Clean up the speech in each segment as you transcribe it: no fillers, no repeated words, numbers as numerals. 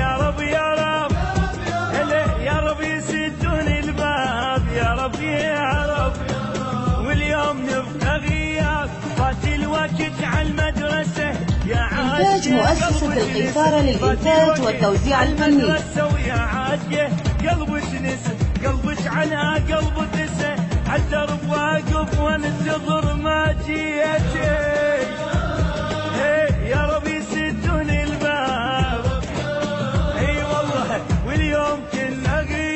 يا رب يا رب يا رب يسدون الباب يا رب يا رب. واليوم نبقى غياب فات الوقت على المدرسة يا إنتاج مؤسسة القيثارة للإنتاج والتوزيع الفني. ويا عادية قلبك نسى قلبك على قلب تسى عالدرب واقف وانتظر ما جيتي. يا رب يسدون الباب اي والله واليوم كنا غياب.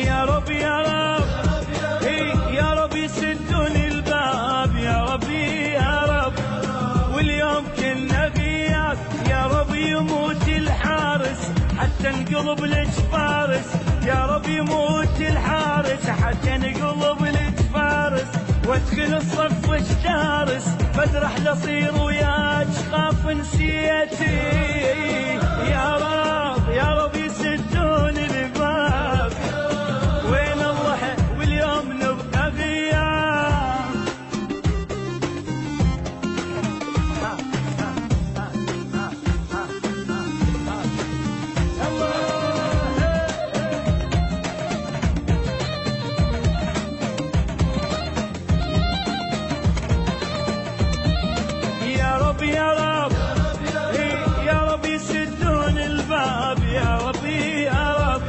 يا رب يا رب يا رب يسدون الباب يا رب يا رب. واليوم كنا غياب يا رب يموت الحارس حتى نقلب لك فارس يا رب يموت الحارس حتى نقلب لك فارس. وادخل الصف الشارس فادرح لصير وياك خاف نسيتي. يا رب يسدون الباب وين الله واليوم نبقى غياب. يا رب يا رب يا رب يسدون الباب يا رب يا رب.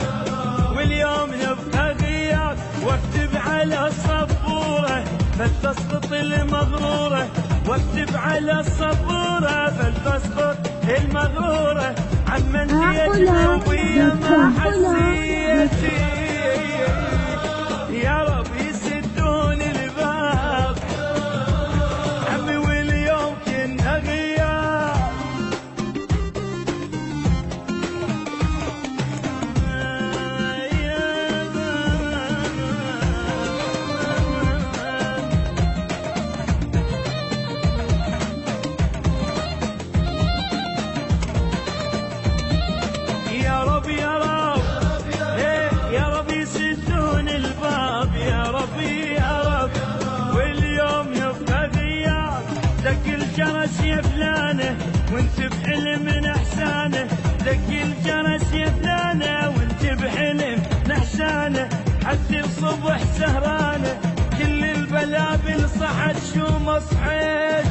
واليوم نبقى غياب واكتب على السبورة فلتسقط المغرورة واكتب على السبورة فلتسقط المغرورة عمن يجب ويا ما حسيتي. يا رب يسدون الباب عمي واليوم كنا غياب. يا رب يا رب يا رب يسدون الباب يا رب يا رب. واليوم يبقى غياب دق الجرس يا فلانه وانت بحلم من احسانه. دق الجرس يا فلانه وانت بحلم نحسانه حتى الصبح سهرانه كل البلابل صحت شو ما صحيت.